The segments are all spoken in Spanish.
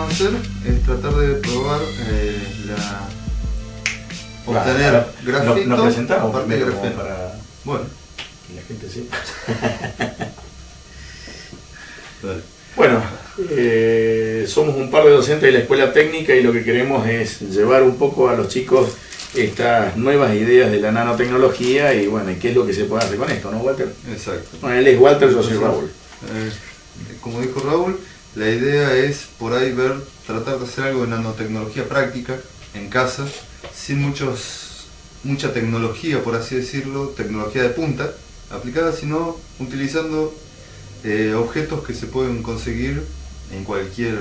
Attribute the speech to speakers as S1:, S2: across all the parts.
S1: a hacer es tratar de probar obtener grafito
S2: nos presentamos
S1: a partir de
S2: primero
S1: grafeno.
S2: para
S1: Bueno,
S2: que la gente sepa.
S1: dale.
S2: Bueno, somos un par de docentes de la escuela técnica y lo que queremos es llevar un poco a los chicos estas nuevas ideas de la nanotecnología y bueno, ¿qué es lo que se puede hacer con esto, no, Walter?
S1: Exacto.
S2: Bueno, él es Walter, yo soy Raúl.
S1: Como dijo Raúl, la idea es por ahí tratar de hacer algo de nanotecnología práctica en casa, sin mucha tecnología, por así decirlo, tecnología de punta aplicada, sino utilizando objetos que se pueden conseguir en cualquier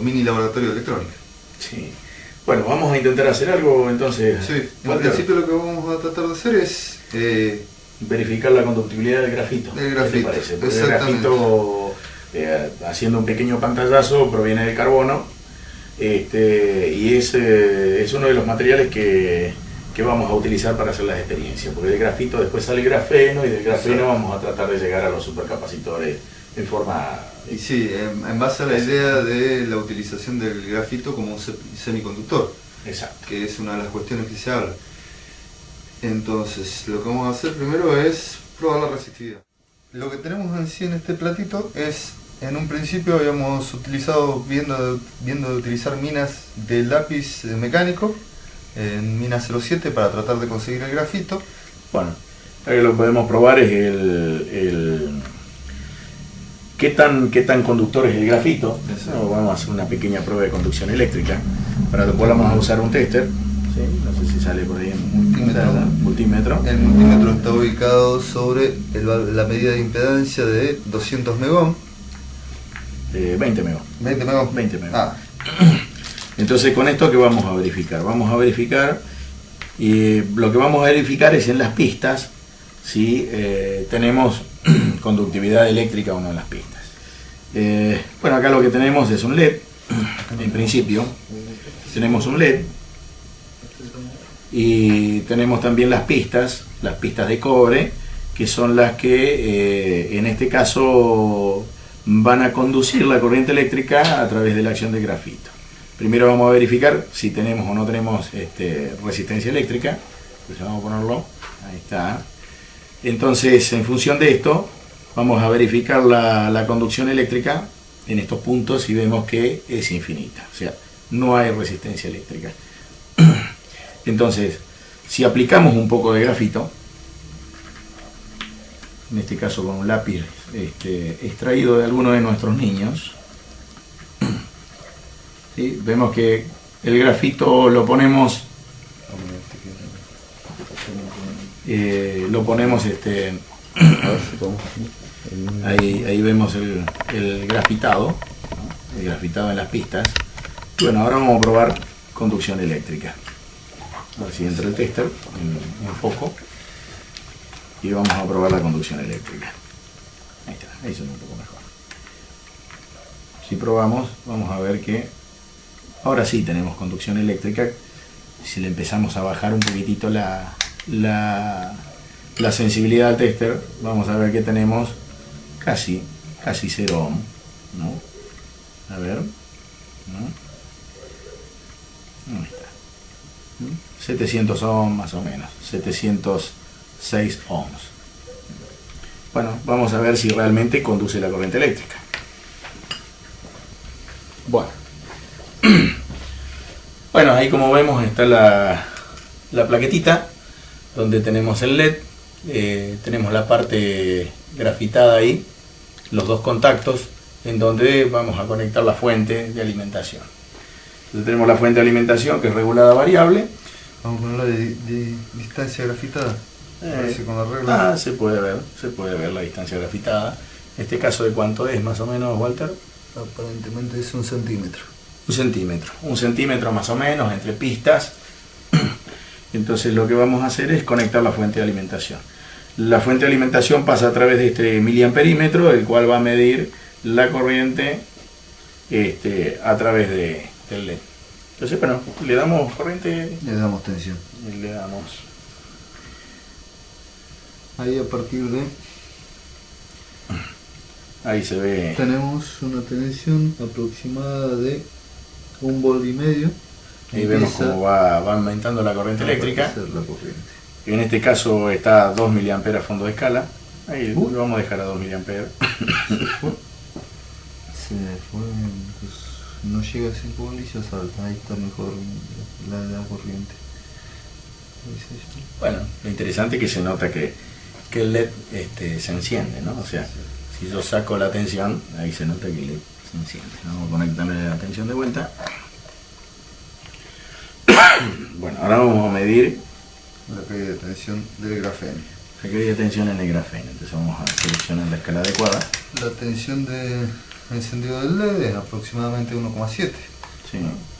S1: mini laboratorio electrónico.
S2: Sí. Bueno, vamos a intentar hacer algo entonces.
S1: Sí, en
S2: Walter,
S1: principio lo que vamos a tratar de hacer es
S2: verificar la conductibilidad del grafito.
S1: Del grafito,
S2: ¿Qué te parece? Porque el
S1: exactamente.
S2: grafito, haciendo un pequeño pantallazo, proviene del carbono y es uno de los materiales que vamos a utilizar para hacer las experiencias, porque del grafito después sale el grafeno y del grafeno vamos a tratar de llegar a los supercapacitores en forma...
S1: Y sí, en base a la idea de la utilización del grafito como un semiconductor,
S2: Exacto.
S1: que es una de las cuestiones que se habla. Entonces, lo que vamos a hacer primero es probar la resistividad. Lo que tenemos en sí en este platito es, en un principio habíamos utilizado, viendo de utilizar minas de lápiz mecánico, en mina 07 para tratar de conseguir el grafito.
S2: Bueno, lo que lo podemos probar es qué tan conductor es el grafito.
S1: Exacto.
S2: Vamos a hacer una pequeña prueba de conducción eléctrica, para lo cual vamos a usar un tester. ¿Sí? No sé si sale por ahí en multímetro.
S1: El multímetro está ubicado sobre la medida de impedancia de 200 megahms.
S2: 20 megos.
S1: 20 megahms.
S2: 20 megos.
S1: Ah,
S2: Entonces, con esto, ¿qué vamos a verificar? Vamos a verificar, y lo que vamos a verificar es en las pistas si tenemos conductividad eléctrica o no en las pistas. Bueno, acá lo que tenemos es un LED, en principio, tenemos un LED, y tenemos también las pistas de cobre, que son las que en este caso van a conducir la corriente eléctrica a través de la acción del grafito. Primero vamos a verificar si tenemos o no tenemos resistencia eléctrica. Entonces vamos a ponerlo, ahí está. Entonces, en función de esto, vamos a verificar la conducción eléctrica en estos puntos y vemos que es infinita, o sea, no hay resistencia eléctrica. Entonces, si aplicamos un poco de grafito, en este caso con un lápiz extraído de alguno de nuestros niños, ¿sí? Vemos que el grafito lo ponemos ahí vemos el grafitado, ¿no? El grafitado en las pistas. Bueno, ahora vamos a probar conducción eléctrica. A ver si entra el tester en foco y vamos a probar la conducción eléctrica. Ahí está, ahí se ve un poco mejor. Si probamos, vamos a ver que ahora sí tenemos conducción eléctrica. Si le empezamos a bajar un poquitito la sensibilidad al tester, vamos a ver que tenemos casi 0 ohm, ¿no? A ver, ¿no? Ahí está. 700 ohms más o menos, 706 ohms. Bueno, vamos a ver si realmente conduce la corriente eléctrica. Bueno, ahí como vemos está la plaquetita donde tenemos el LED, tenemos la parte grafitada ahí, los dos contactos en donde vamos a conectar la fuente de alimentación. Entonces tenemos la fuente de alimentación que es regulada variable.
S1: vamos a ponerla de distancia grafitada. Con la regla.
S2: Se puede ver la distancia grafitada. En este caso, ¿de cuánto es más o menos, Walter?
S1: Aparentemente es 1 centímetro.
S2: Un centímetro más o menos entre pistas. Entonces lo que vamos a hacer es conectar la fuente de alimentación. La fuente de alimentación pasa a través de este miliamperímetro, el cual va a medir la corriente a través del LED. Entonces, bueno, le damos corriente,
S1: Le damos tensión.
S2: y le damos...
S1: Ahí a partir de
S2: Ahí se ve.
S1: Tenemos una tensión aproximada de 1,5 volts.
S2: Ahí vemos cómo va aumentando la corriente eléctrica.
S1: La corriente.
S2: En este caso está a 2 mA a fondo de escala. Ahí lo vamos a dejar a 2 mA.
S1: Se fue, pues, no llega a 5 volts y ya salta. Ahí está mejor la corriente.
S2: Bueno, lo interesante es que se nota que el LED se enciende, ¿no? O sea, si yo saco la tensión, ahí se nota que el LED se enciende. Vamos a conectarle la tensión de vuelta. Bueno, ahora vamos a medir
S1: la caída de tensión del grafeno.
S2: La caída de tensión en el grafeno. Entonces vamos a seleccionar la escala adecuada.
S1: La tensión de encendido del LED es aproximadamente 1,7.
S2: Sí.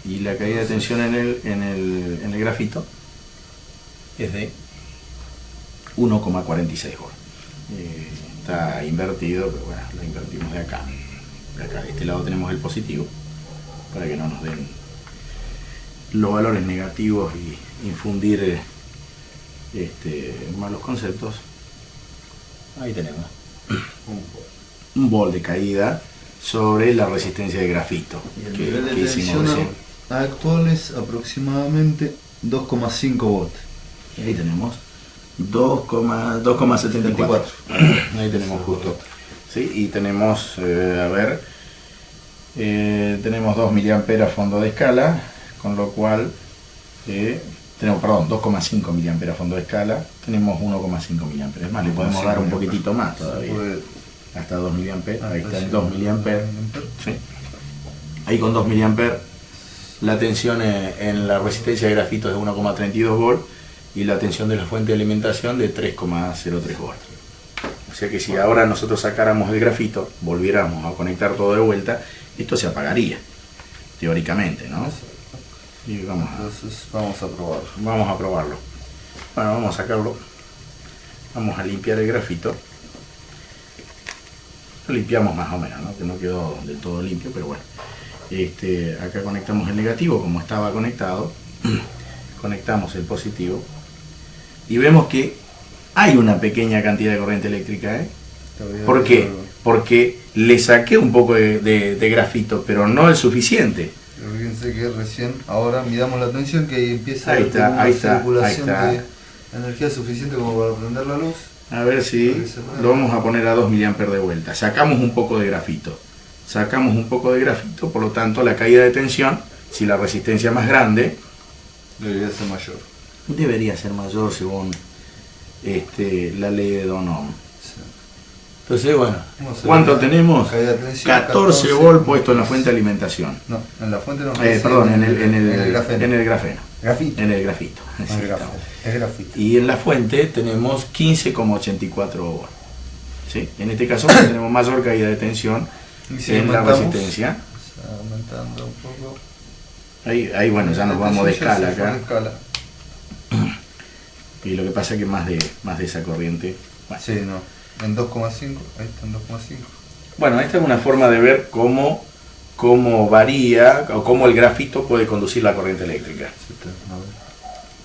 S2: Y la caída de tensión en el grafito es de 1,46 volts. Está invertido, pero bueno, lo invertimos de acá. De este lado tenemos el positivo para que no nos den los valores negativos y infundir malos conceptos. Ahí tenemos un volt de caída sobre la resistencia de grafito
S1: y el nivel de tensión actual es aproximadamente 2,5 volts.
S2: Y ahí tenemos 2,74. Ahí tenemos justo. ¿Sí? Y tenemos, tenemos 2 mA a fondo de escala, con lo cual tenemos, 2,5 mA a fondo de escala, tenemos 1,5 mA. Es más, le podemos dar un poquitito más todavía. Hasta 2 mA, ahí está el 2 mA. ¿Sí? Ahí con 2 mA la tensión en la resistencia de grafito es de 1,32 volts y la tensión de la fuente de alimentación de 3,03 volts. O sea que si ahora nosotros sacáramos el grafito, volviéramos a conectar todo de vuelta, esto se apagaría, teóricamente, ¿no? Y
S1: entonces vamos a probarlo.
S2: Vamos a probarlo. Bueno, vamos a sacarlo. Vamos a limpiar el grafito. Lo limpiamos más o menos, ¿no? Que no quedó del todo limpio, pero bueno. Acá conectamos el negativo como estaba conectado. Conectamos el positivo. Y vemos que hay una pequeña cantidad de corriente eléctrica, ¿eh? ¿Por qué? Porque le saqué un poco de grafito, pero no el suficiente.
S1: Fíjense que recién, ahora miramos la tensión, que ahí empieza
S2: a tener una
S1: circulación de energía suficiente como para prender la luz.
S2: A ver si lo vamos a poner a 2 mA de vuelta. Sacamos un poco de grafito. Por lo tanto la caída de tensión, si la resistencia es más grande,
S1: debería ser mayor.
S2: Debería ser mayor según la ley de Don-Ohm. Entonces, bueno, ¿cuánto tenemos? 14 volts puesto en la fuente de alimentación.
S1: No, en la fuente no.
S2: Perdón, en el grafeno.
S1: Grafito.
S2: En el grafito.
S1: Es grafito.
S2: Y en la fuente tenemos 15,84 volts. ¿Sí? En este caso tenemos mayor caída de tensión en la resistencia.
S1: Aumentando un poco.
S2: Ahí bueno, ya nos vamos de escala acá. Y lo que pasa es que más de esa corriente.
S1: Bueno. Sí, no. En 2,5, ahí está en 2,5.
S2: Bueno, esta es una forma de ver cómo varía o cómo el grafito puede conducir la corriente eléctrica.
S1: A ver.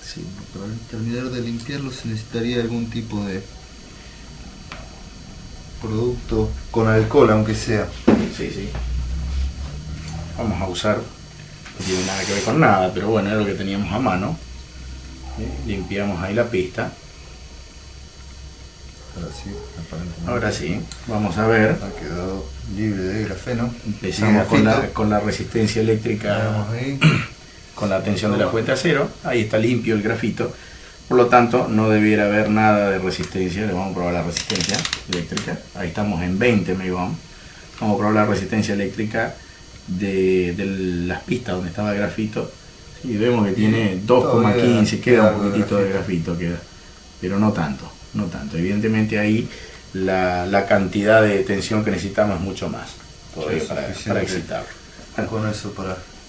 S1: Sí, para terminar de limpiarlo se necesitaría algún tipo de producto con alcohol, aunque sea.
S2: Sí. Vamos a usar, no tiene nada que ver con nada, pero bueno, es lo que teníamos a mano. Limpiamos ahí la pista. Ahora sí, vamos a ver.
S1: Ha quedado libre de grafeno.
S2: Empezamos con la resistencia eléctrica, con la tensión de la fuente a cero. Ahí está limpio el grafito. Por lo tanto, no debiera haber nada de resistencia. Le vamos a probar la resistencia eléctrica. Ahí estamos en 20 megohm. Vamos a probar la resistencia eléctrica de las pistas donde estaba el grafito. Y vemos que tiene 2,15, queda un poquitito de grafito, pero no tanto. Evidentemente ahí la cantidad de tensión que necesitamos es mucho más todavía para excitarlo.
S1: Con eso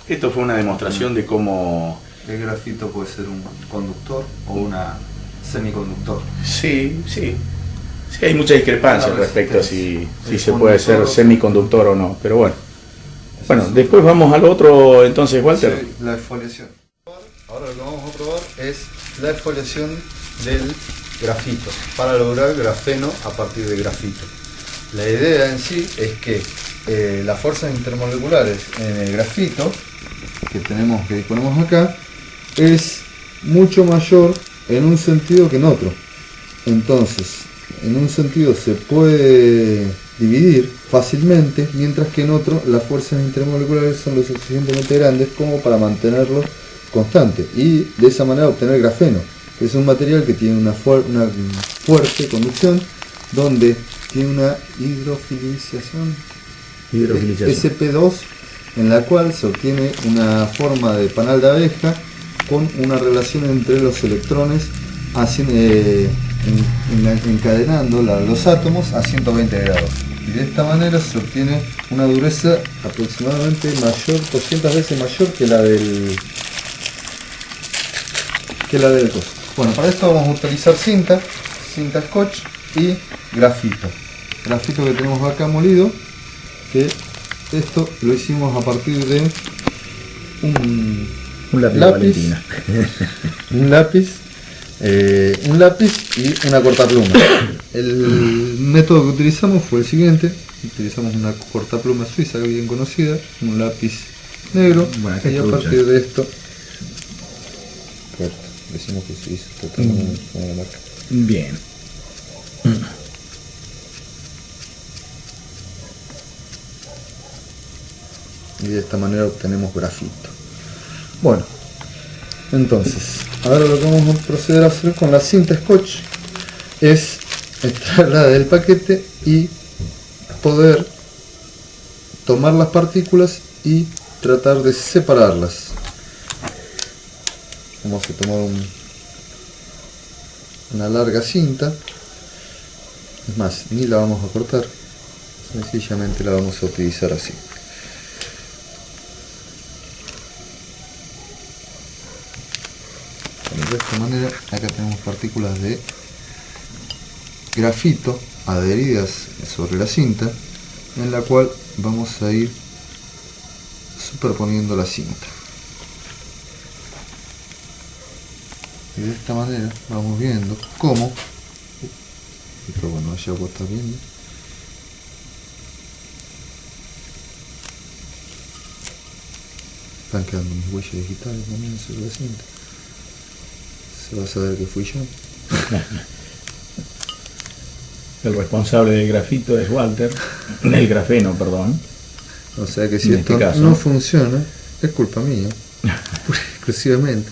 S2: esto fue una demostración de cómo
S1: el grafito puede ser un conductor o una semiconductor.
S2: Sí, hay mucha discrepancia respecto a si se puede ser semiconductor o no, pero bueno. Bueno, después vamos al otro, entonces, Walter.
S1: Sí, la exfoliación. Ahora lo que vamos a probar es la exfoliación del grafito, para lograr grafeno a partir de grafito. La idea en sí es que las fuerzas intermoleculares en el grafito que disponemos acá es mucho mayor en un sentido que en otro. Entonces, en un sentido se puede dividir fácilmente, mientras que en otro las fuerzas intermoleculares son lo suficientemente grandes como para mantenerlo constante y de esa manera obtener grafeno. Es un material que tiene una fuerte conducción, donde tiene una hidrofilización SP2, en la cual se obtiene una forma de panal de abeja con una relación entre los electrones encadenando los átomos a 120 grados. Y de esta manera se obtiene una dureza aproximadamente mayor, 200 veces mayor que la del coso. Bueno, para esto vamos a utilizar cinta scotch y grafito que tenemos acá molido, que esto lo hicimos a partir de un lápiz un lápiz y una cortapluma. El método que utilizamos fue el siguiente: utilizamos una cortapluma suiza bien conocida, un lápiz negro, y a partir de esto decimos que se hizo con la marca.
S2: Bien.
S1: Y de esta manera obtenemos grafito. Bueno, entonces ahora lo que vamos a proceder a hacer con la cinta scotch es extraerla del paquete y poder tomar las partículas y tratar de separarlas. Vamos a tomar una larga cinta, es más, ni la vamos a cortar, sencillamente la vamos a utilizar así. De esta manera acá tenemos partículas de grafito adheridas sobre la cinta, en la cual vamos a ir superponiendo la cinta. Y de esta manera vamos viendo cómo, esto bueno, allá vos estás viendo, están quedando mis huellas digitales también sobre la cinta. Se va a saber que fui yo.
S2: El responsable del grafito es Walter, del grafeno, perdón.
S1: O sea que si esto no funciona, es culpa mía, exclusivamente.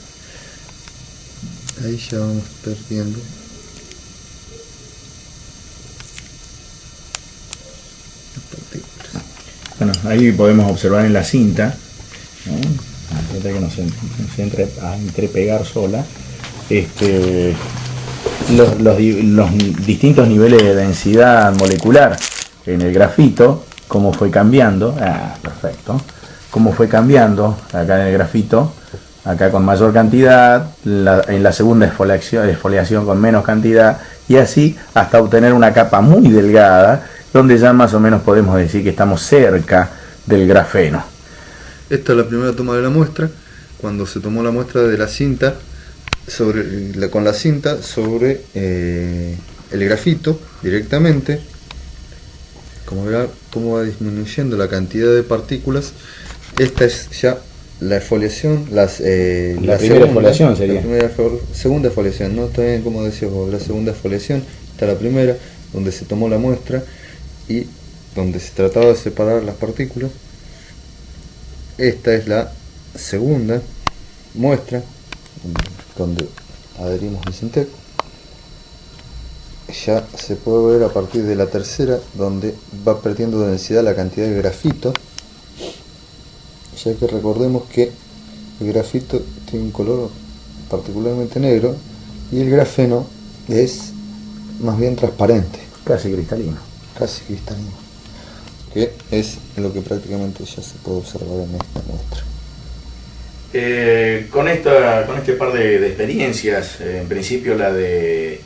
S1: Ahí ya vamos perdiendo.
S2: Bueno, ahí podemos observar en la cinta, ¿no? Fíjate que no se entre a entrepegar sola. Los distintos niveles de densidad molecular en el grafito, cómo fue cambiando, perfecto, cómo fue cambiando acá en el grafito, acá con mayor cantidad, en la segunda exfoliación con menos cantidad, y así hasta obtener una capa muy delgada, donde ya más o menos podemos decir que estamos cerca del grafeno.
S1: Esta es la primera toma de la muestra, cuando se tomó la muestra de la cinta, con la cinta sobre el grafito directamente. Como verán cómo va disminuyendo la cantidad de partículas. Esta es ya la exfoliación, la
S2: primera exfoliación sería.
S1: Segunda exfoliación, ¿no? Está bien como decías vos, la segunda exfoliación. Está la primera, donde se tomó la muestra y donde se trataba de separar las partículas. Esta es la segunda muestra, donde adherimos el Syntec. Ya se puede ver a partir de la tercera, donde va perdiendo densidad la cantidad de grafito, ya que recordemos que el grafito tiene un color particularmente negro y el grafeno es más bien transparente,
S2: casi cristalino,
S1: que es lo que prácticamente ya se puede observar en esta muestra.
S2: Con este par de experiencias, en principio la de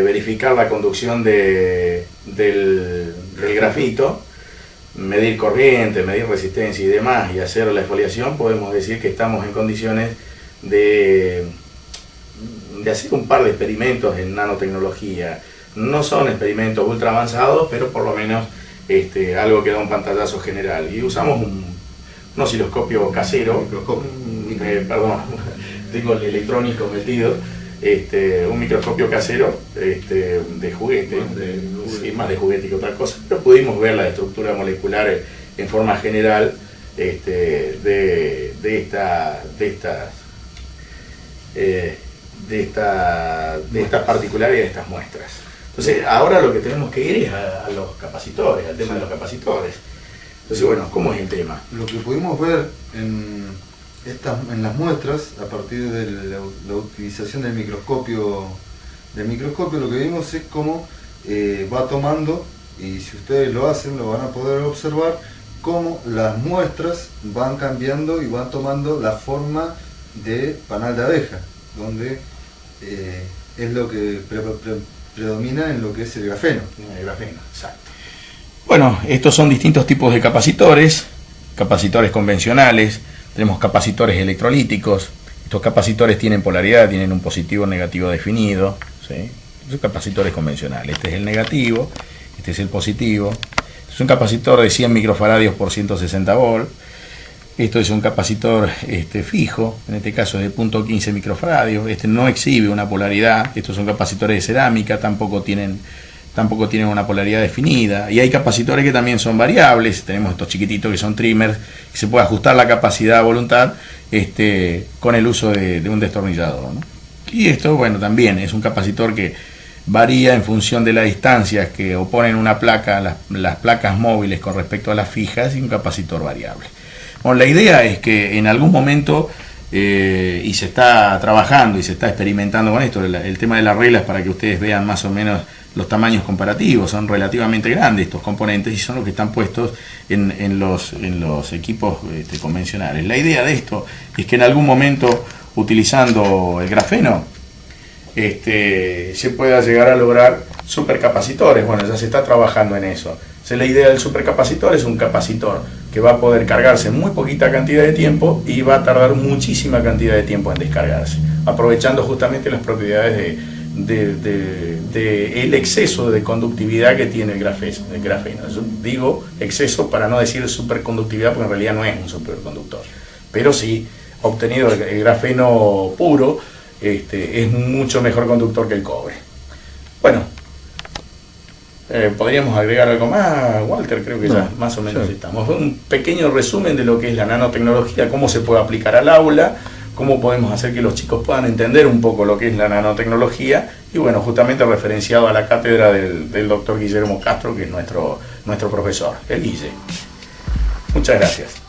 S2: verificar la conducción del grafito, medir corriente, medir resistencia y demás, y hacer la exfoliación, podemos decir que estamos en condiciones de hacer un par de experimentos en nanotecnología. No son experimentos ultra avanzados, pero por lo menos algo que da un pantallazo general. Y usamos un osciloscopio casero, perdón, tengo el electrónico metido, un microscopio casero de juguete, sí, más de juguete que otra cosa, pero pudimos ver la estructura molecular en forma general de estas particularidades de estas muestras. Entonces, ahora lo que tenemos que ir es a los capacitores, al tema de los capacitores. Entonces, bueno, ¿cómo es el tema?
S1: Lo que pudimos ver en las muestras, a partir de la utilización del microscopio, lo que vimos es cómo va tomando, y si ustedes lo hacen, lo van a poder observar, cómo las muestras van cambiando y van tomando la forma de panal de abeja, donde es lo que predomina en lo que es el grafeno.
S2: El grafeno, exacto. Bueno, estos son distintos tipos de capacitores convencionales, tenemos capacitores electrolíticos. Estos capacitores tienen polaridad, tienen un positivo o negativo definido, ¿sí? Son capacitores convencionales. Este es el negativo, este es el positivo. Es un capacitor de 100 microfaradios por 160 volts. Esto es un capacitor fijo, en este caso es de 0.15 microfaradios. Este no exhibe una polaridad. Estos son capacitores de cerámica, tampoco tienen una polaridad definida. Y hay capacitores que también son variables. Tenemos estos chiquititos que son trimmers, que se puede ajustar la capacidad a voluntad con el uso de un destornillador, ¿no? Y esto, bueno, también es un capacitor que varía en función de las distancias que oponen una placa, las placas móviles con respecto a las fijas, y un capacitor variable. Bueno, la idea es que en algún momento, y se está trabajando y se está experimentando con esto, el tema de las reglas, para que ustedes vean más o menos los tamaños comparativos. Son relativamente grandes estos componentes y son los que están puestos en los equipos convencionales. La idea de esto es que en algún momento, utilizando el grafeno, se pueda llegar a lograr supercapacitores. Bueno, ya se está trabajando en eso. La idea del supercapacitor es un capacitor que va a poder cargarse en muy poquita cantidad de tiempo y va a tardar muchísima cantidad de tiempo en descargarse, aprovechando justamente las propiedades el exceso de conductividad que tiene el grafeno. Yo digo exceso para no decir superconductividad, porque en realidad no es un superconductor, pero sí, obtenido el grafeno puro, es mucho mejor conductor que el cobre. Bueno, ¿podríamos agregar algo más, Walter? Creo que ya más o menos estamos. Un pequeño resumen de lo que es la nanotecnología, cómo se puede aplicar al aula, cómo podemos hacer que los chicos puedan entender un poco lo que es la nanotecnología, y bueno, justamente referenciado a la cátedra del doctor Guillermo Castro, que es nuestro profesor, el Guille. Muchas gracias.